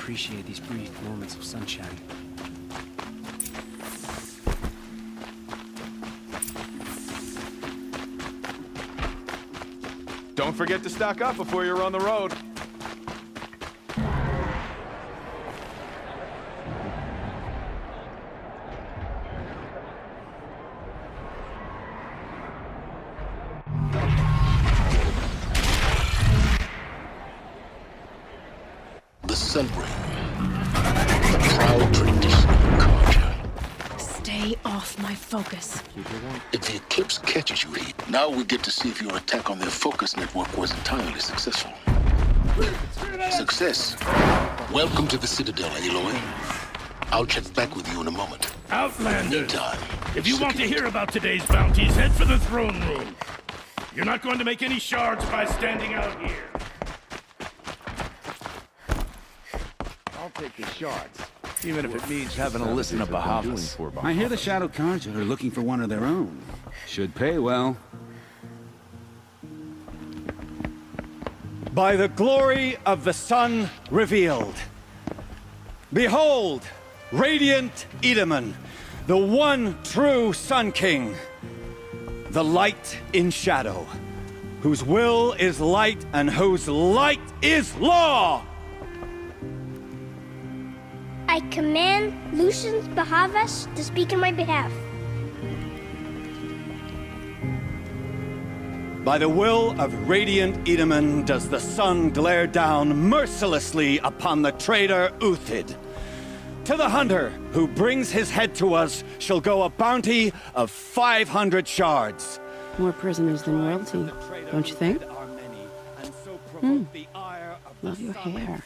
appreciate these brief moments of sunshine. Don't forget to stock up before you're on the road. The Sunbreak. The proud tradition of culture. Stay off my focus. If the eclipse catches you here, now we get to see if your attack on their focus network was entirely successful. Success. Welcome to the Citadel, Aloy. I'll check back with you in a moment. Outlander! Meantime, If you want to hear about today's bounties, head for the throne room. You're not going to make any shards by standing out here. I'll take the shards, even if it means having to listen to Bahavas. I hear the Shadow Cards are looking for one of their own. Should pay well. By the glory of the sun revealed. Behold, radiant Edaman, the one true Sun King. The light in shadow, whose will is light and whose light is law! I command Lucian Bahavas to speak in my behalf. By the will of radiant Edaman does the sun glare down mercilessly upon the traitor Uthid. To the hunter who brings his head to us shall go a bounty of 500 shards. More prisoners than royalty, don't you think? Love your hair.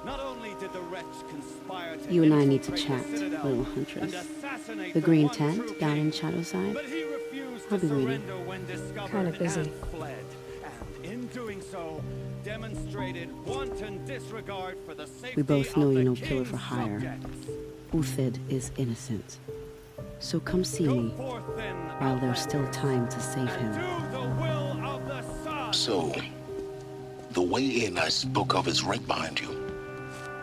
Not only did the wretch conspire to You and I need to chat, little huntress. The green tent down in Shadowside? but he refused I'll to be waiting. surrender when discovered Kinda busy. and fled. And in doing so, demonstrated wanton disregard for the safety We both know of you the know killer king's for hire. subjects. Uthid is innocent. So come see Go me forth then, while there's still outlander, time to save and him. do the will of the sun. So, the way in I spoke of is right behind you.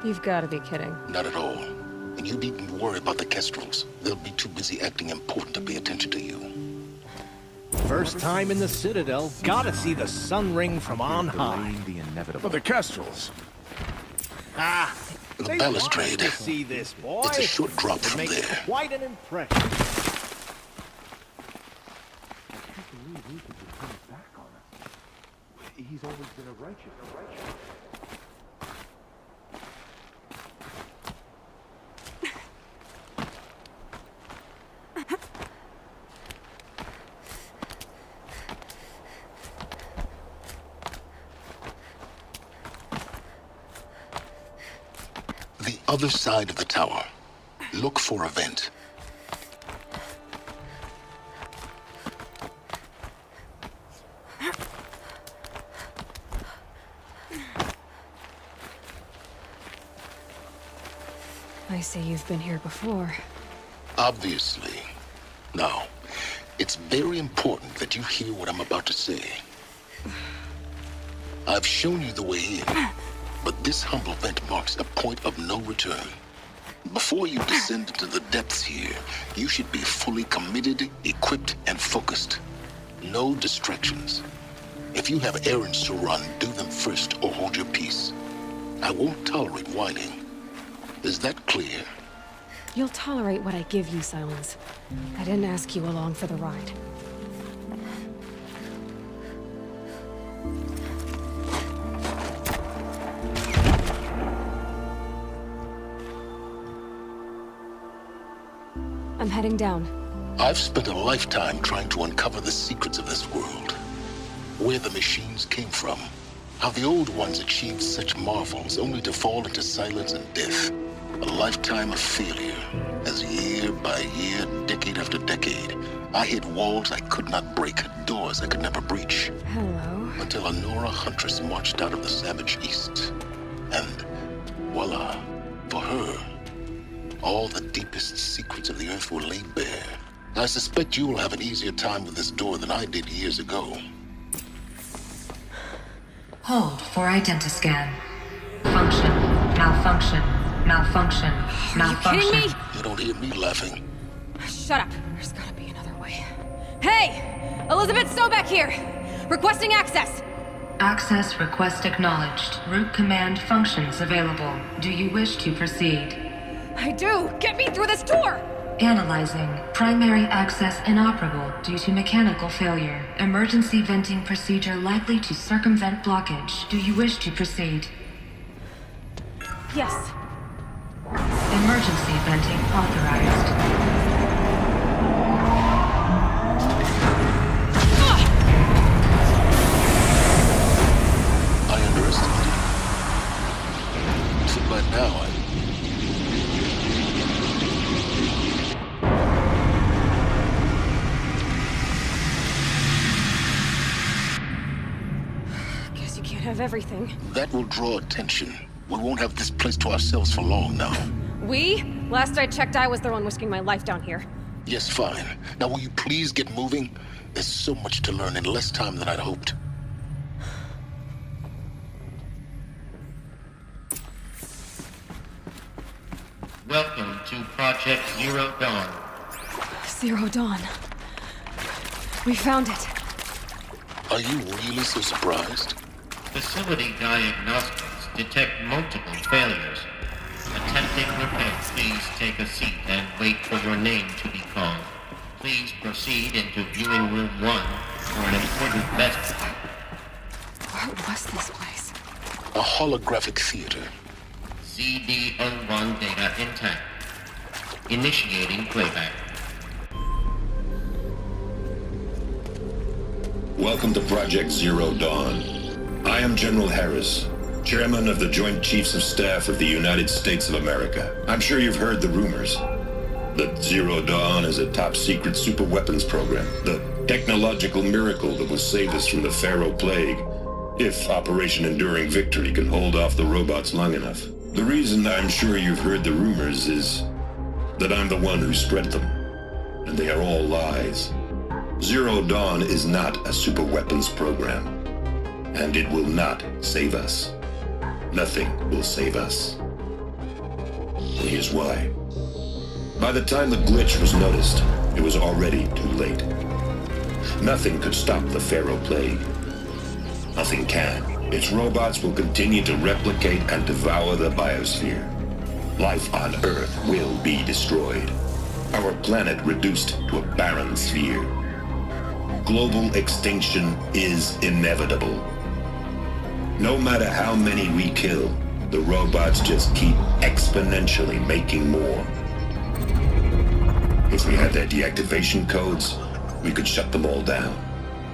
You've got to be kidding. Not at all. And you needn't worry about the Kestrels. They'll be too busy acting important to pay attention to you. First time in the Citadel, gotta see the sun ring from on high. For the Kestrels. Ah, The they balustrade. wanted to see this, boy. It's a short drop It from makes there. quite an impression. He's always been a righteous. The other side of the tower. Look for a vent. I see you've been here before. Obviously. Now, it's very important that you hear what I'm about to say. I've shown you the way in, but this humble vent marks a point of no return. Before you descend into the depths here, you should be fully committed, equipped, and focused. No distractions. If you have errands to run, do them first or hold your peace. I won't tolerate whining. Is that clear? You'll tolerate what I give you, Silence. I didn't ask you along for the ride. I'm heading down. I've spent a lifetime trying to uncover the secrets of this world. Where the machines came from. How the old ones achieved such marvels only to fall into silence and death. A lifetime of failure, as year by year, decade after decade, I hit walls I could not break, doors I could never breach. Hello. Until a Nora huntress marched out of the savage east. And voila, for her, all the deepest secrets of the earth were laid bare. I suspect you will have an easier time with this door than I did years ago. Hold for identiscan. Function Malfunction. Malfunction. Malfunction. Are you kidding me? You don't hear me laughing. Shut up. There's gotta be another way. Hey! Elizabeth Sobek here! Requesting access! Access request acknowledged. Root command functions available. Do you wish to proceed? I do! Get me through this door! Analyzing. Primary access inoperable due to mechanical failure. Emergency venting procedure likely to circumvent blockage. Do you wish to proceed? Yes. Emergency venting authorized. I underestimated you. So by now, Guess you can't have everything. that will draw attention. We won't have this place to ourselves for long now. We? Last I checked, I was the one risking my life down here. Yes, fine. Now will you please get moving? There's so much to learn in less time than I'd hoped. Welcome to Project Zero Dawn. Zero Dawn. We found it. Are you really so surprised? Facility diagnostics detect multiple failures. Attempting repair. Please take a seat and wait for your name to be called. Please proceed into viewing room 1 for an important message. What was this place? A holographic theater. CD01 data intact. Initiating playback. Welcome to Project Zero Dawn. I am General Harris, Chairman of the Joint Chiefs of Staff of the United States of America. I'm sure you've heard the rumors that Zero Dawn is a top-secret super-weapons program, the technological miracle that will save us from the Pharaoh Plague, if Operation Enduring Victory can hold off the robots long enough. The reason I'm sure you've heard the rumors is that I'm the one who spread them, and they are all lies. Zero Dawn is not a super-weapons program, and it will not save us. Nothing will save us. Here's why. By the time the glitch was noticed, it was already too late. Nothing could stop the Pharaoh Plague. Nothing can. Its robots will continue to replicate and devour the biosphere. Life on Earth will be destroyed. Our planet reduced to a barren sphere. Global extinction is inevitable. No matter how many we kill, the robots just keep exponentially making more. If we had their deactivation codes, we could shut them all down.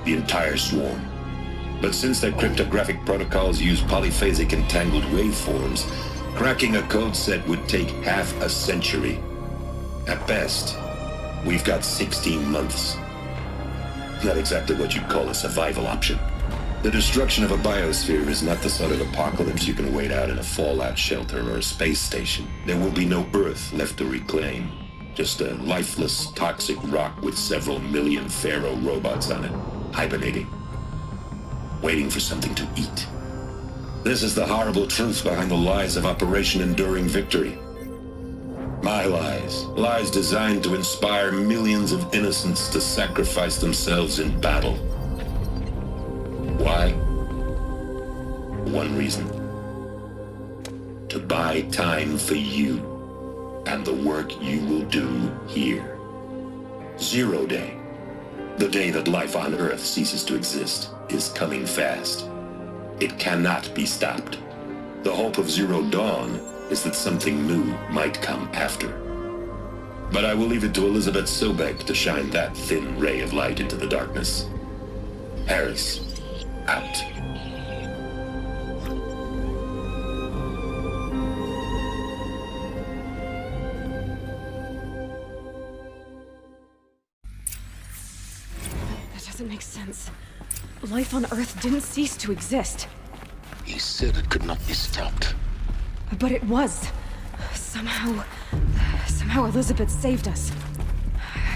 The entire swarm. But since their cryptographic protocols use polyphasic entangled waveforms, cracking a code set would take half a century. At best, we've got 16 months. Not exactly what you'd call a survival option. The destruction of a biosphere is not the sort of apocalypse you can wait out in a fallout shelter or a space station. There will be no Earth left to reclaim. Just a lifeless, toxic rock with several million Pharaoh robots on it, hibernating. Waiting for something to eat. This is the horrible truth behind the lies of Operation Enduring Victory. My lies. Lies designed to inspire millions of innocents to sacrifice themselves in battle. Why? One reason. To buy time for you and the work you will do here. Zero Day. The day that life on Earth ceases to exist is coming fast. It cannot be stopped. The hope of Zero Dawn is that something new might come after. But I will leave it to Elizabeth Sobek to shine that thin ray of light into the darkness. Harris, out. That doesn't make sense. Life on Earth didn't cease to exist. He said it could not be stopped. But it was. Somehow Elizabeth saved us.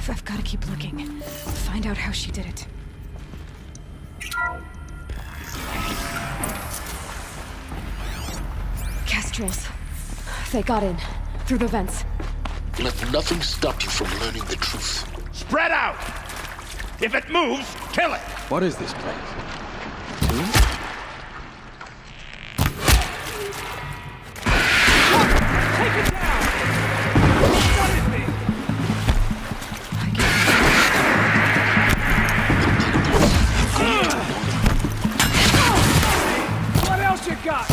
I've got to keep looking. Find out how she did it. Kestrels. They got in. Through the vents. Let nothing stop you from learning the truth. Spread out! If it moves, kill it! What is this place? Take it down! What is this? What else you got?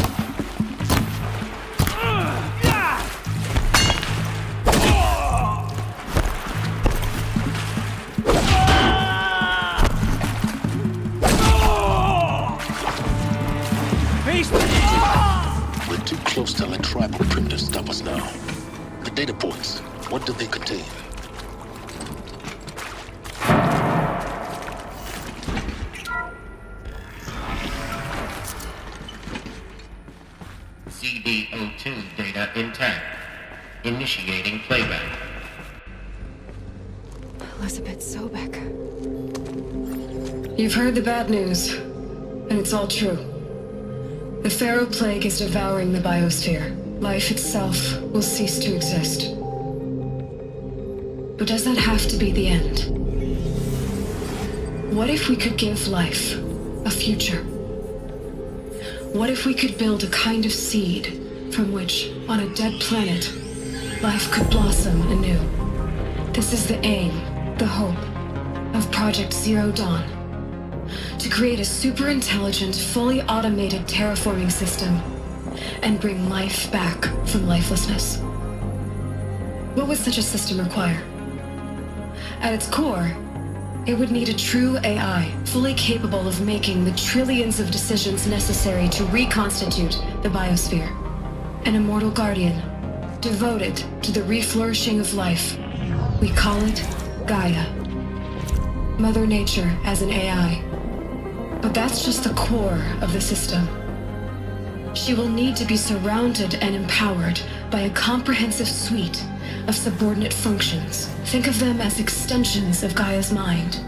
We're too close to let tribal primitives stop us now. The data points, what do they contain? CD02 data intact. Initiating playback. Elizabeth Sobek. You've heard the bad news, and it's all true. The Pharaoh Plague is devouring the biosphere. Life itself will cease to exist. But does that have to be the end? What if we could give life a future? What if we could build a kind of seed from which, on a dead planet, life could blossom anew? This is the aim, the hope, of Project Zero Dawn. To create a super-intelligent, fully automated terraforming system and bring life back from lifelessness. What would such a system require? At its core, it would need a true AI, fully capable of making the trillions of decisions necessary to reconstitute the biosphere. An immortal guardian, devoted to the reflourishing of life. We call it Gaia. Mother Nature as an AI. But that's just the core of the system. She will need to be surrounded and empowered by a comprehensive suite of subordinate functions. Think of them as extensions of Gaia's mind,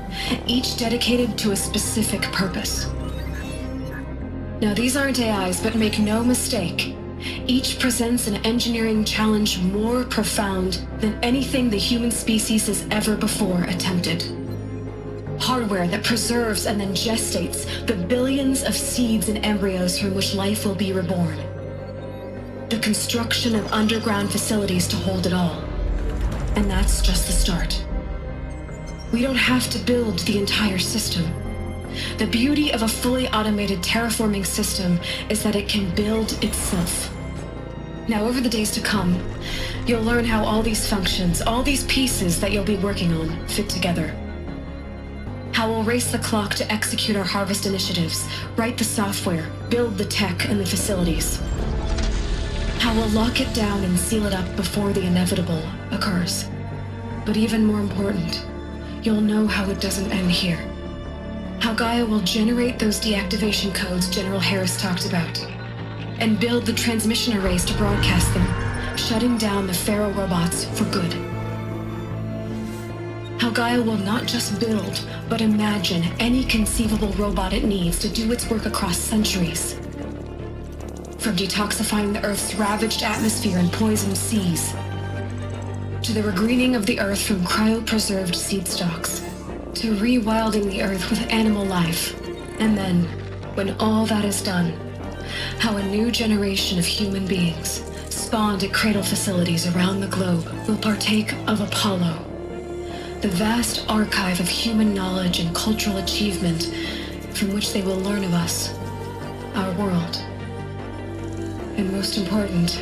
each dedicated to a specific purpose. Now, these aren't AIs, but make no mistake, each presents an engineering challenge more profound than anything the human species has ever before attempted. Hardware that preserves and then gestates the billions of seeds and embryos from which life will be reborn. The construction of underground facilities to hold it all. And that's just the start. We don't have to build the entire system. The beauty of a fully automated terraforming system is that it can build itself. Now, over the days to come, you'll learn how all these functions, all these pieces that you'll be working on, fit together. How we'll race the clock to execute our harvest initiatives, write the software, build the tech and the facilities. How we'll lock it down and seal it up before the inevitable occurs. But even more important, you'll know how it doesn't end here. How Gaia will generate those deactivation codes General Harris talked about, and build the transmission arrays to broadcast them, shutting down the Pharaoh robots for good. How Gaia will not just build, but imagine any conceivable robot it needs to do its work across centuries. From detoxifying the Earth's ravaged atmosphere and poisoned seas, to the regreening of the Earth from cryopreserved seed stalks, to rewilding the Earth with animal life. And then, when all that is done, how a new generation of human beings, spawned at cradle facilities around the globe, will partake of Apollo, the vast archive of human knowledge and cultural achievement from which they will learn of us, our world. And most important,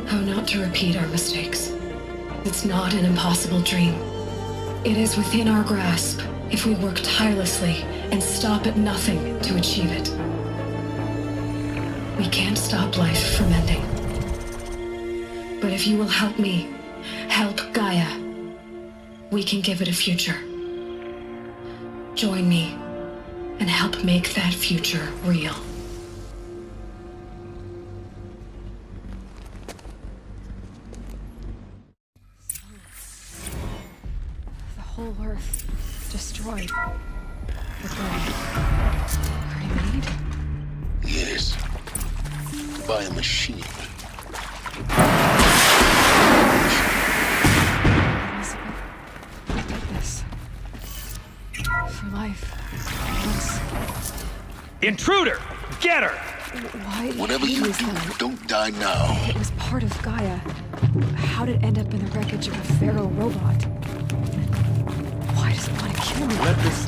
how not to repeat our mistakes. It's not an impossible dream. It is within our grasp if we work tirelessly and stop at nothing to achieve it. We can't stop life from ending. But if you will help me, help Gaia, we can give it a future. Join me and help make that future real. The whole Earth destroyed. But then remade? Yes. By a machine. Intruder! Get her! Why did Whatever he you use do, that? don't die now. It was part of Gaia. How did it end up in the wreckage of a Pharaoh robot? Why does it want to kill me? Let this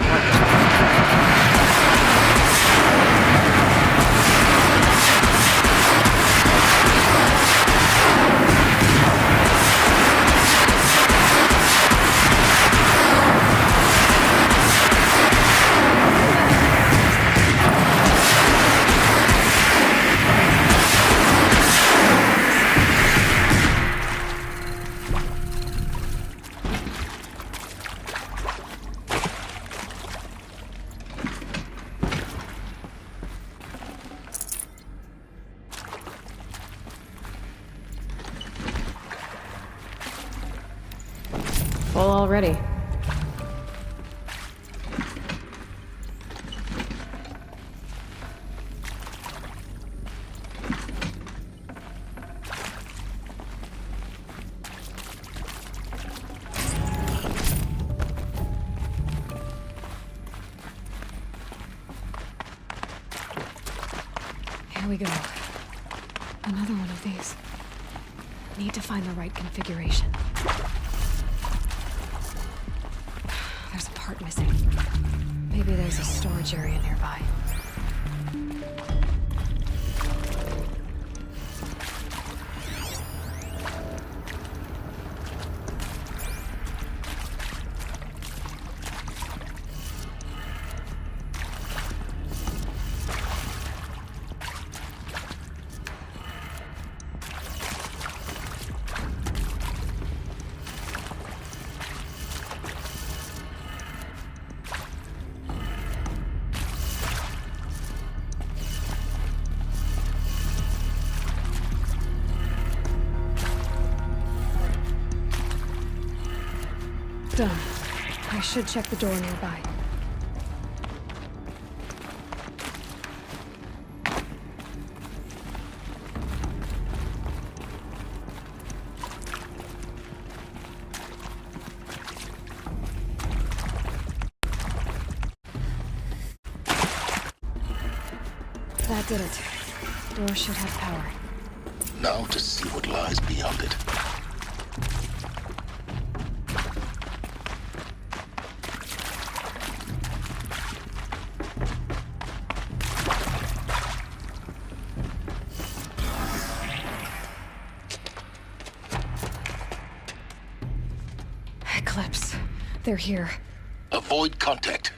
Full already. Here we go. Another one of these. Need to find the right configuration. There's a part missing. Maybe there's a storage area nearby. Done. I should check the door nearby. That did it. Door should have power. Now to see what lies beyond it. Eclipse. They're here. Avoid contact.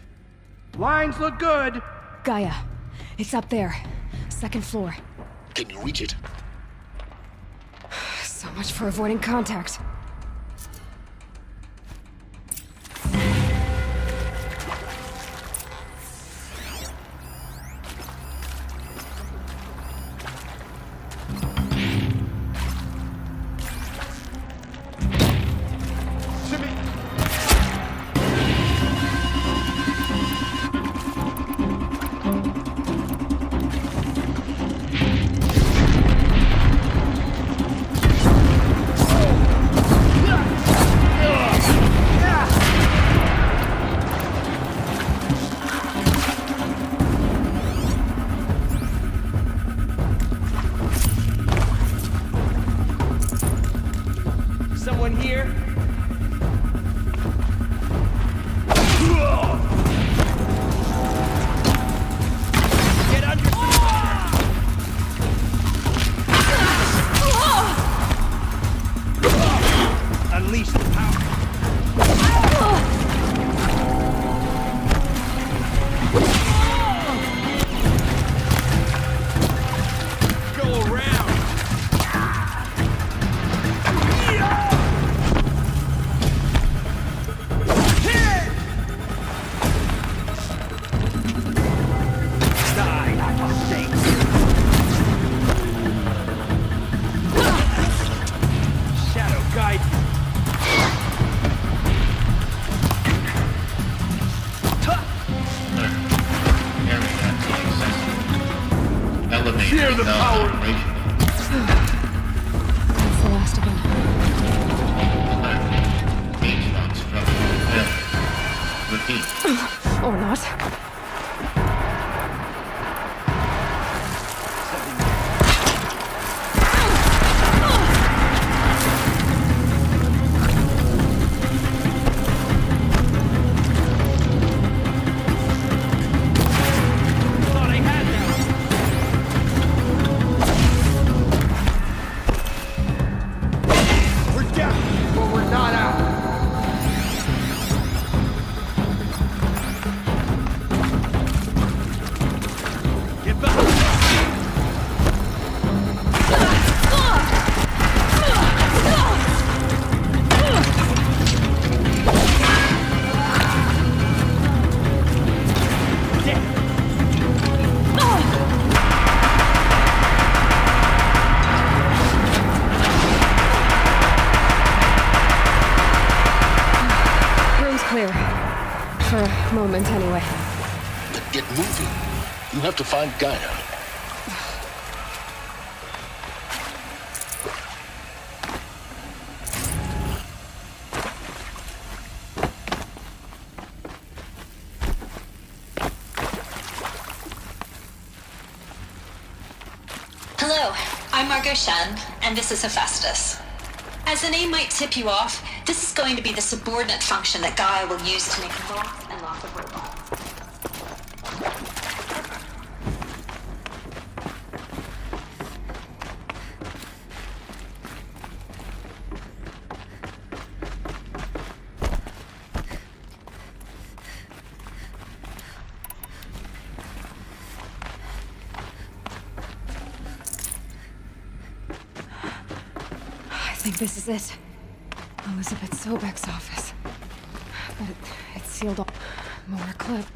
lines look good. Gaia. It's up there. Second floor. Can you reach it? So much for avoiding contact. Someone here? Get under. Unleash the power. Go around. a moment, anyway. Then get moving. You have to find Gaia. Hello, I'm Margot Shen, and this is Hephaestus. As the name might tip you off, this is going to be the subordinate function that Gaia will use to make lots and lots of robots. I think this is it. Elizabeth Sobek's office. But it's sealed off. More clip.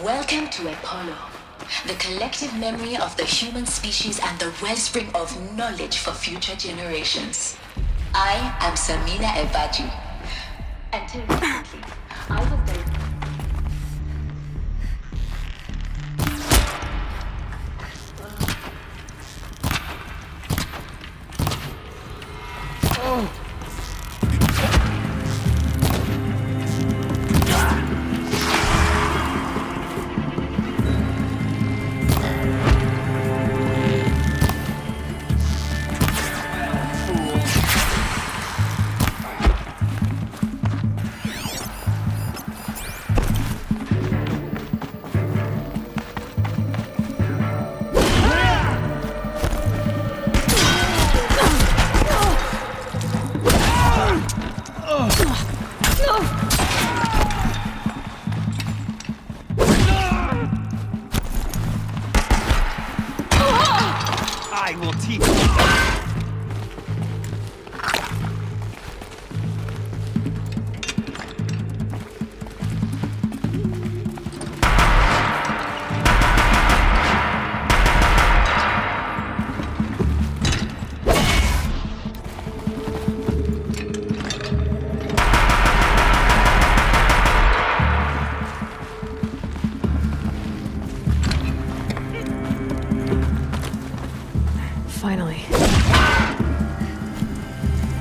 Welcome to Apollo, the collective memory of the human species and the wellspring of knowledge for future generations. I am Samina Ebaji. Until recently, I was the... I will teach you. Finally.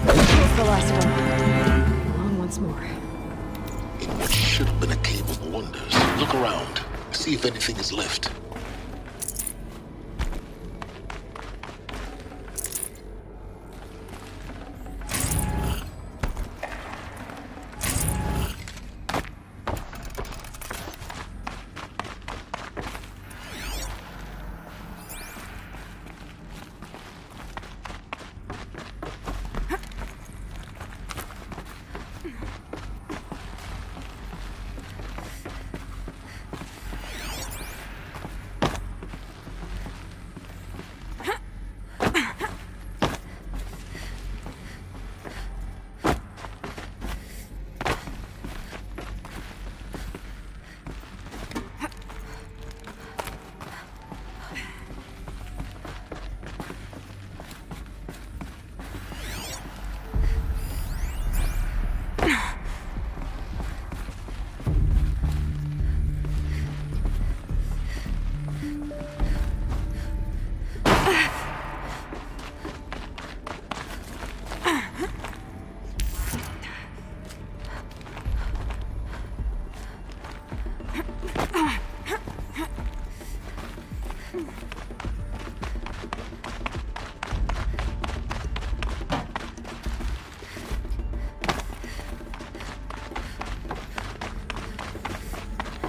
Here's the last one. On once more. In what should have been a cave of wonders, look around. See if anything is left.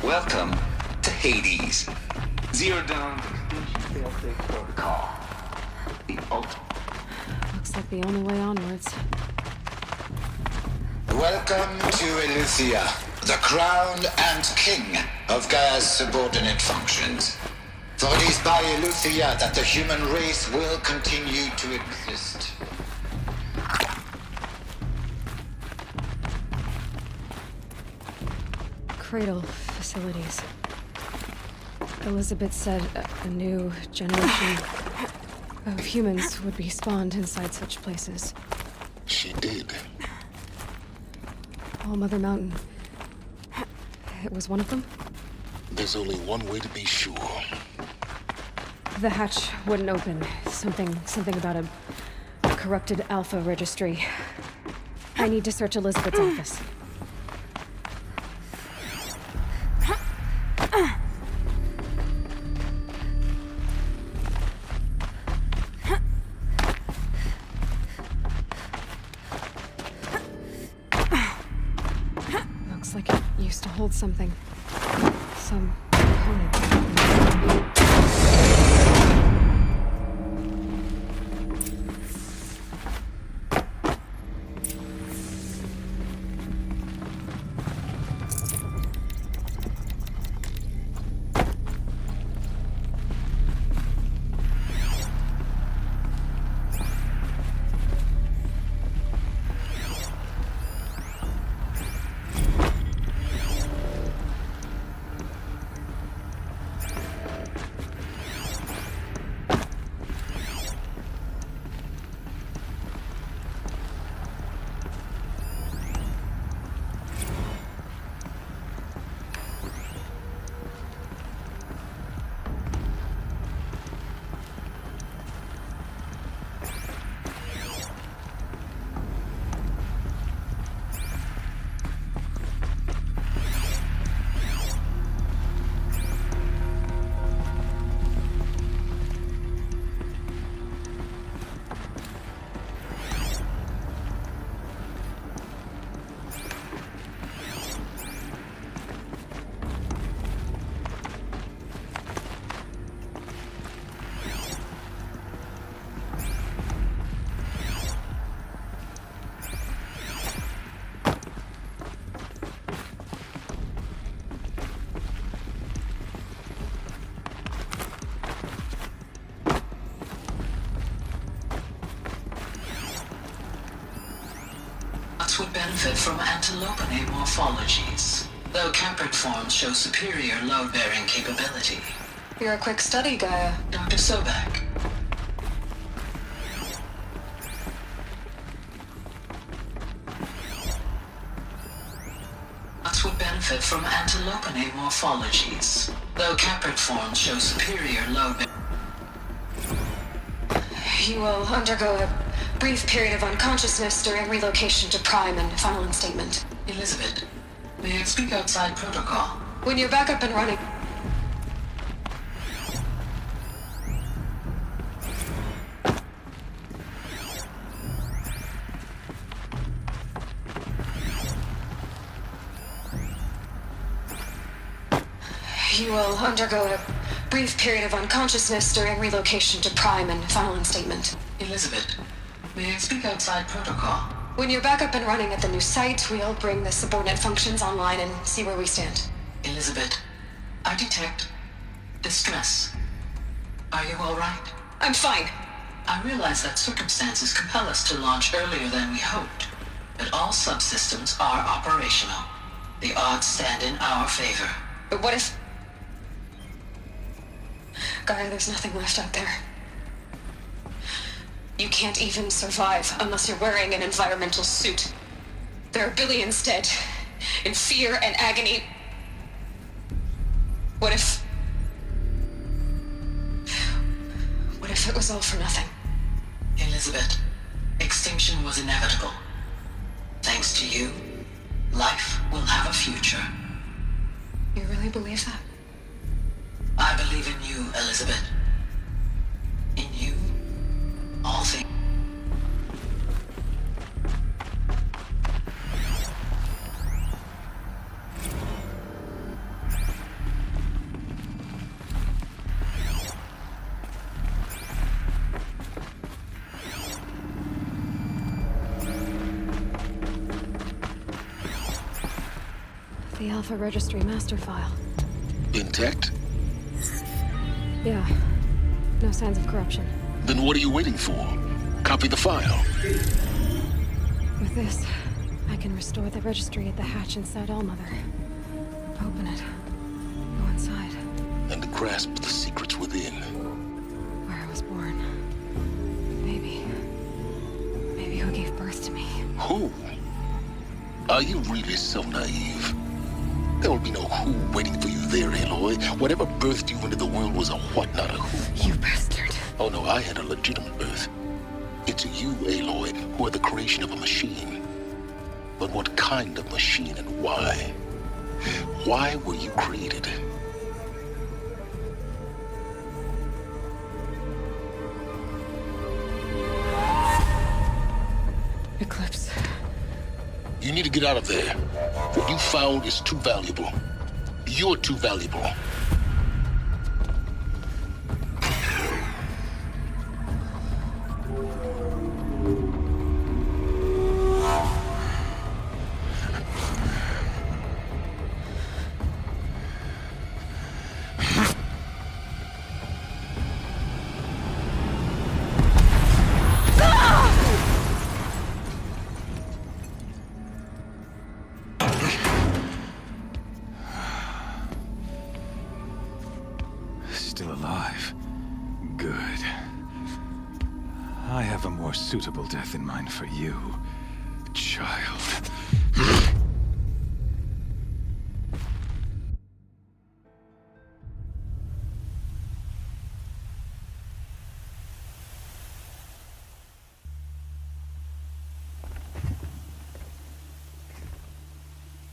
Welcome to Hades. Zero Dawn Extinction Failsafe Protocol. The ultimate. Looks like the only way onwards. Welcome to Elysia. the crown and king of Gaia's subordinate functions. For it is by Eleuthia that the human race will continue to exist. Cradle facilities. Elizabeth said a new generation of humans would be spawned inside such places. She did. All Mother Mountain. It was one of them? There's only one way to be sure. The hatch wouldn't open. Something about a corrupted Alpha registry. I need to search Elizabeth's office. Looks like it used to hold something. Some component. Would benefit from antilopine morphologies, though caprid forms show superior load-bearing capability. You're a quick study, Gaia. Dr. Sobek. Would benefit from antilopine morphologies, though caprid forms show superior load. You will undergo a brief period of unconsciousness during relocation to Prime and final instatement. Elizabeth, may I speak outside protocol? When you're back up and running. You will undergo a brief period of unconsciousness during relocation to Prime and final instatement. Elizabeth, may I speak outside protocol? When you're back up and running at the new site, we'll bring the subordinate functions online and see where we stand. Elizabeth, I detect distress. Are you all right? I'm fine. I realize that circumstances compel us to launch earlier than we hoped, but all subsystems are operational. The odds stand in our favor. But what if... Gaia, there's nothing left out there. You can't even survive unless you're wearing an environmental suit. There are billions dead, in fear and agony. What if it was all for nothing? Elizabeth, extinction was inevitable. Thanks to you, life will have a future. You really believe that? I believe in you, Elizabeth. In you, all things. The Alpha Registry master file. Intact? Yeah. No signs of corruption. Then what are you waiting for? Copy the file. With this, I can restore the registry at the hatch inside Allmother. Open it. Go inside. And grasp the secrets within. Where I was born. Maybe who gave birth to me. Who? Are you really so naive? There will be no who waiting for you there, Aloy. Whatever birthed you into the world was a what, not a who. You bastard. Oh no, I had a legitimate birth. It's you, Aloy, who are the creation of a machine. But what kind of machine and why? Why were you created? Eclipse. You need to get out of there. What you found is too valuable. You're too valuable. Still alive. Good. I have a more suitable death in mind for you, child.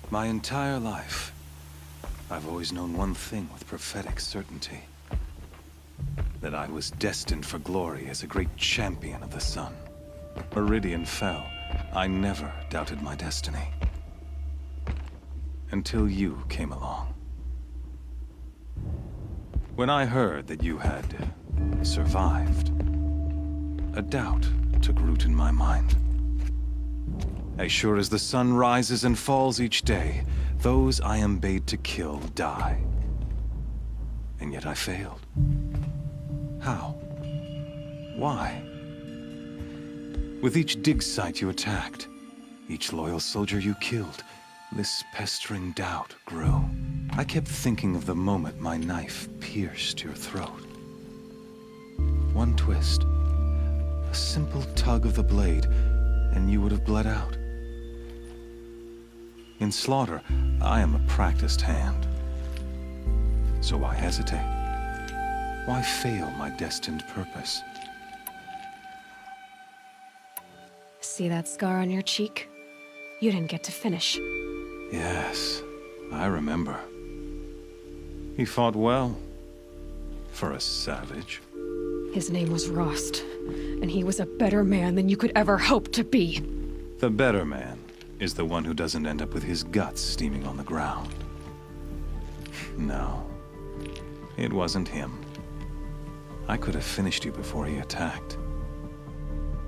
My entire life, I've always known one thing with prophetic certainty. That I was destined for glory as a great champion of the sun. Meridian fell. I never doubted my destiny. Until you came along. When I heard that you had survived, a doubt took root in my mind. As sure as the sun rises and falls each day, those I am bade to kill die. And yet I failed. How? Why? With each dig site you attacked, each loyal soldier you killed, this pestering doubt grew. I kept thinking of the moment my knife pierced your throat. One twist, a simple tug of the blade, and you would have bled out. In slaughter, I am a practiced hand. So why hesitate? Why fail my destined purpose? See that scar on your cheek? You didn't get to finish. Yes, I remember. He fought well. For a savage. His name was Rost, and he was a better man than you could ever hope to be. The better man is the one who doesn't end up with his guts steaming on the ground. No, it wasn't him. I could have finished you before he attacked.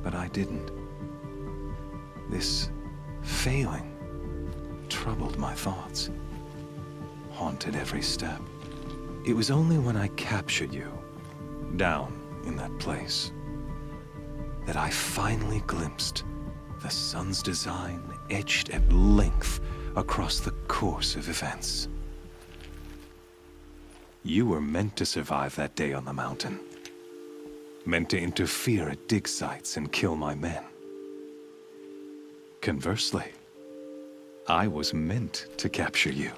But I didn't. This failing troubled my thoughts, haunted every step. It was only when I captured you, down in that place, that I finally glimpsed the sun's design etched at length across the course of events. You were meant to survive that day on the mountain. Meant to interfere at dig sites and kill my men. Conversely, I was meant to capture you.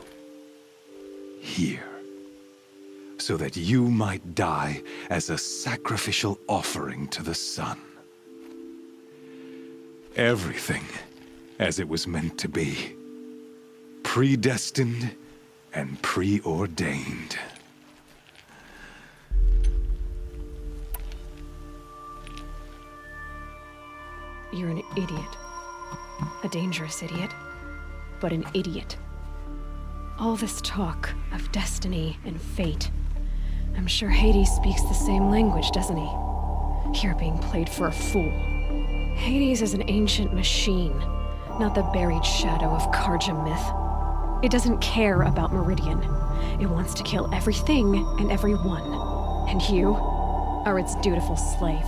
Here. So that you might die as a sacrificial offering to the sun. Everything as it was meant to be. Predestined and preordained. You're an idiot. A dangerous idiot. But an idiot. All this talk of destiny and fate. I'm sure Hades speaks the same language, doesn't he? You're being played for a fool. Hades is an ancient machine, not the buried shadow of Karja myth. It doesn't care about Meridian. It wants to kill everything and everyone. And you are its dutiful slave.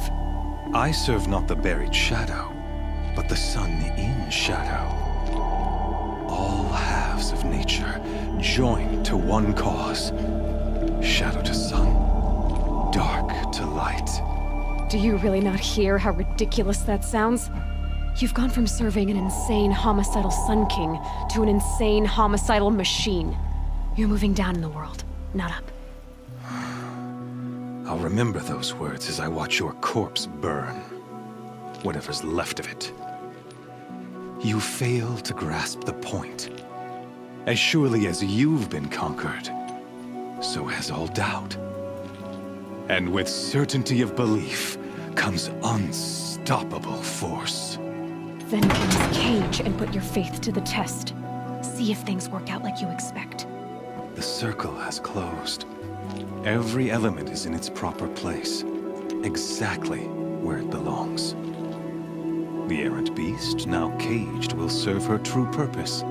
I serve not the buried shadow, but the sun in shadow. All halves of nature joined to one cause. Shadow to sun, dark to light. Do you really not hear how ridiculous that sounds? You've gone from serving an insane homicidal Sun King to an insane homicidal machine. You're moving down in the world, not up. I'll remember those words as I watch your corpse burn. Whatever's left of it. You fail to grasp the point. As surely as you've been conquered, so has all doubt. And with certainty of belief comes unstoppable force. Then cleanse the cage and put your faith to the test. See if things work out like you expect. The circle has closed. Every element is in its proper place, exactly where it belongs. The errant beast, now caged, will serve her true purpose.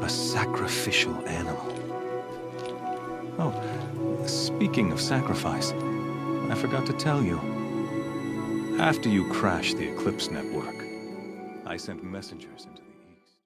A sacrificial animal. Oh, speaking of sacrifice, I forgot to tell you. After you crashed the Eclipse network, I sent messengers into